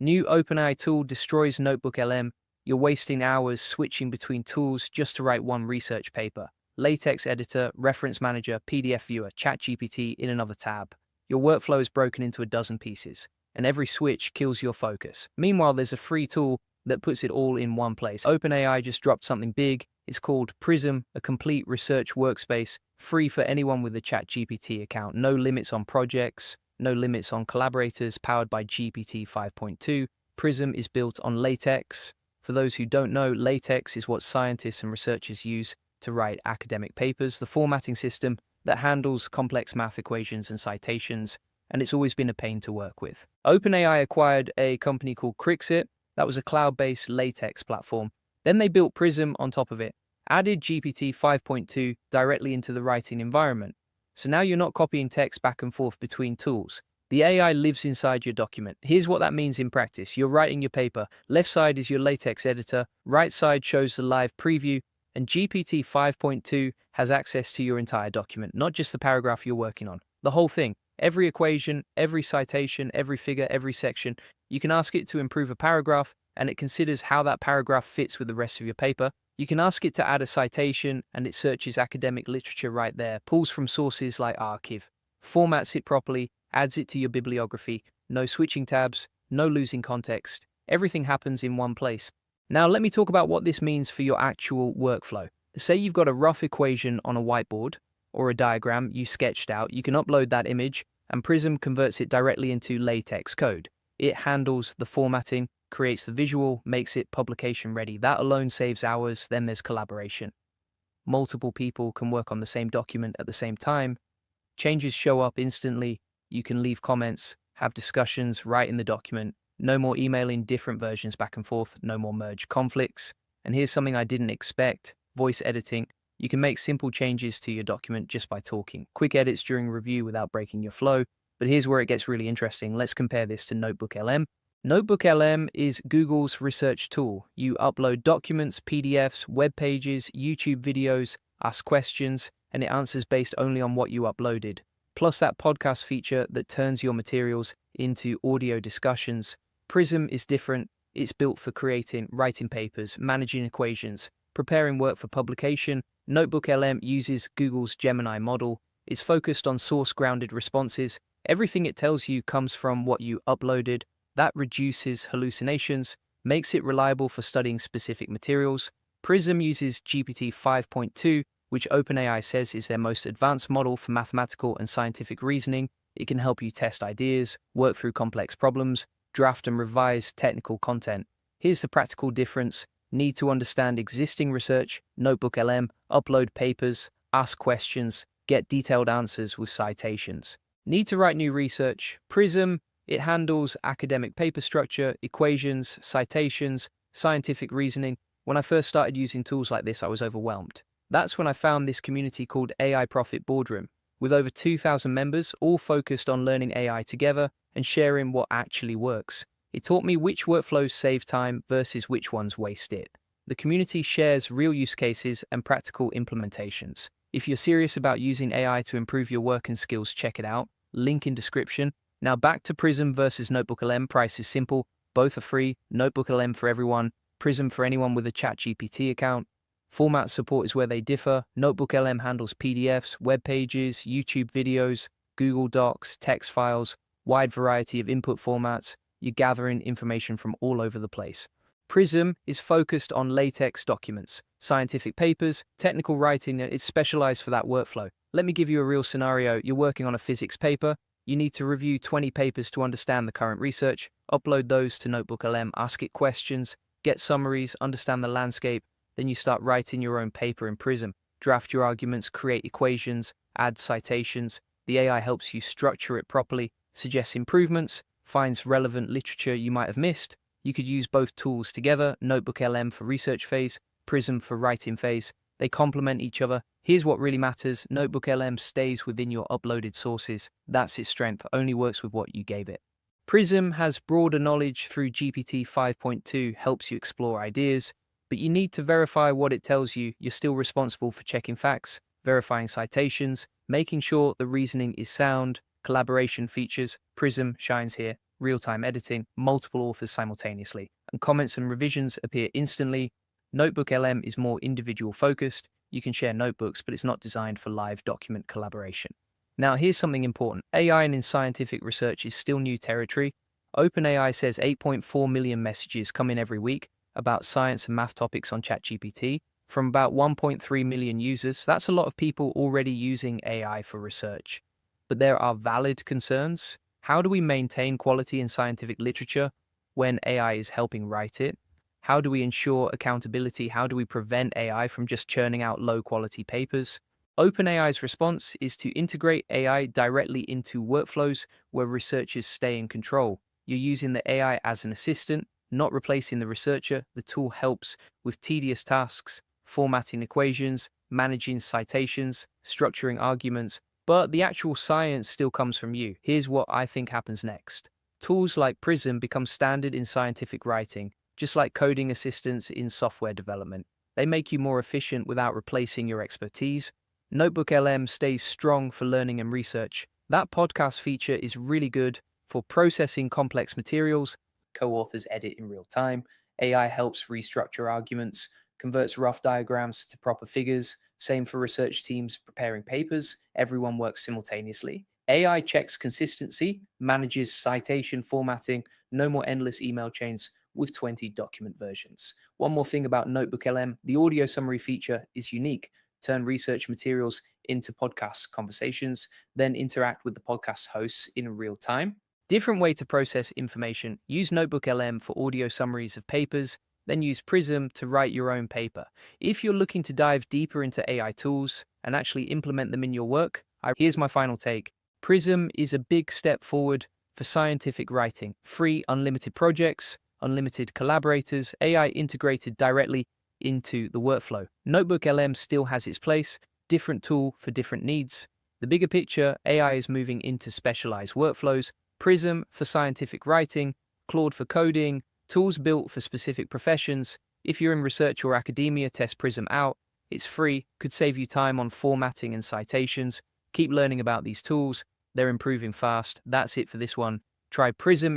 New OpenAI tool destroys NotebookLM. You're wasting hours switching between tools just to write one research paper. LaTeX editor, reference manager, PDF viewer, ChatGPT in another tab. Your workflow is broken into a dozen pieces, and every switch kills your focus. Meanwhile, there's a free tool that puts it all in one place. OpenAI just dropped something big. It's called Prism, a complete research workspace, free for anyone with a ChatGPT account. No limits on projects, no limits on collaborators, powered by GPT 5.2. Prism is built on LaTeX. For those who don't know, LaTeX is what scientists and researchers use to write academic papers, the formatting system that handles complex math equations and citations, and it's always been a pain to work with. OpenAI acquired a company called Crixit. That was a cloud-based LaTeX platform. Then they built Prism on top of it, added GPT 5.2 directly into the writing environment. So now you're not copying text back and forth between tools. The AI lives inside your document. Here's what that means in practice. You're writing your paper. Left side is your LaTeX editor. Right side shows the live preview. And GPT 5.2 has access to your entire document, not just the paragraph you're working on. The whole thing. Every equation, every citation, every figure, every section. You can ask it to improve a paragraph, and it considers how that paragraph fits with the rest of your paper. You can ask it to add a citation, and it searches academic literature right there, pulls from sources like Archive, formats it properly, adds it to your bibliography. No switching tabs, no losing context. Everything happens in one place. Now let me talk about what this means for your actual workflow. Say you've got a rough equation on a whiteboard or a diagram you sketched out. You can upload that image, and Prism converts it directly into LaTeX code. It handles the formatting, creates the visual, makes it publication ready. That alone saves hours. Then there's collaboration. Multiple people can work on the same document at the same time. Changes show up instantly. You can leave comments, have discussions right in the document. No more emailing different versions back and forth. No more merge conflicts. And here's something I didn't expect: voice editing. You can make simple changes to your document just by talking. Quick edits during review without breaking your flow. But here's where it gets really interesting. Let's compare this to NotebookLM. NotebookLM is Google's research tool. You upload documents, PDFs, web pages, YouTube videos, ask questions, and it answers based only on what you uploaded. Plus that podcast feature that turns your materials into audio discussions. Prism is different. It's built for writing papers, managing equations, preparing work for publication. NotebookLM uses Google's Gemini model. It's focused on source-grounded responses. Everything it tells you comes from what you uploaded. That reduces hallucinations, makes it reliable for studying specific materials. Prism uses GPT 5.2, which OpenAI says is their most advanced model for mathematical and scientific reasoning. It can help you test ideas, work through complex problems, draft and revise technical content. Here's the practical difference. Need to understand existing research. NotebookLM, upload papers, ask questions, get detailed answers with citations. Need to write new research. Prism, it handles academic paper structure, equations, citations, scientific reasoning. When I first started using tools like this, I was overwhelmed. That's when I found this community called AI Profit Boardroom, with over 2,000 members, all focused on learning AI together and sharing what actually works. It taught me which workflows save time versus which ones waste it. The community shares real use cases and practical implementations. If you're serious about using AI to improve your work and skills, check it out. Link in description. Now back to Prism versus NotebookLM. Price is simple. Both are free. NotebookLM for everyone. Prism for anyone with a ChatGPT account. Format support is where they differ. NotebookLM handles PDFs, web pages, YouTube videos, Google Docs, text files, wide variety of input formats. You're gathering information from all over the place. Prism is focused on LaTeX documents, scientific papers, technical writing. It's specialized for that workflow. Let me give you a real scenario. You're working on a physics paper. You need to review 20 papers to understand the current research. Upload those to NotebookLM, ask it questions, get summaries, understand the landscape. Then you start writing your own paper in Prism. Draft your arguments, create equations, add citations. The AI helps you structure it properly, suggests improvements, finds relevant literature you might have missed. You could use both tools together, NotebookLM for research phase, Prism for writing phase. They complement each other. Here's what really matters. NotebookLM stays within your uploaded sources. That's its strength, only works with what you gave it. Prism has broader knowledge through GPT 5.2, helps you explore ideas, but you need to verify what it tells you. You're still responsible for checking facts, verifying citations, making sure the reasoning is sound. Collaboration features, Prism shines here. real-time editing, multiple authors simultaneously, and comments and revisions appear instantly. NotebookLM is more individual-focused. You can share notebooks, but it's not designed for live document collaboration. Now, here's something important. AI in scientific research is still new territory. OpenAI says 8.4 million messages come in every week about science and math topics on ChatGPT from about 1.3 million users. That's a lot of people already using AI for research. But there are valid concerns. How do we maintain quality in scientific literature when AI is helping write it? How do we ensure accountability? How do we prevent AI from just churning out low-quality papers? OpenAI's response is to integrate AI directly into workflows where researchers stay in control. You're using the AI as an assistant, not replacing the researcher. The tool helps with tedious tasks, formatting equations, managing citations, structuring arguments, but the actual science still comes from you. Here's what I think happens next. Tools like Prism become standard in scientific writing, just like coding assistants in software development. They make you more efficient without replacing your expertise. NotebookLM stays strong for learning and research. That podcast feature is really good for processing complex materials. Co-authors edit in real time. AI helps restructure arguments, converts rough diagrams to proper figures. Same for research teams preparing papers. Everyone works simultaneously. AI checks consistency, manages citation formatting, no more endless email chains with 20 document versions. One more thing about NotebookLM, the audio summary feature is unique. Turn research materials into podcast conversations, then interact with the podcast hosts in real time. Different way to process information. Use NotebookLM for audio summaries of papers, then use Prism to write your own paper. If you're looking to dive deeper into AI tools and actually implement them in your work, here's my final take. Prism is a big step forward for scientific writing. Free, unlimited projects, unlimited collaborators, AI integrated directly into the workflow. NotebookLM still has its place, different tool for different needs. The bigger picture, AI is moving into specialized workflows. Prism for scientific writing, Claude for coding, tools built for specific professions. If you're in research or academia, test Prism out. It's free, could save you time on formatting and citations. Keep learning about these tools. They're improving fast. That's it for this one. Try Prism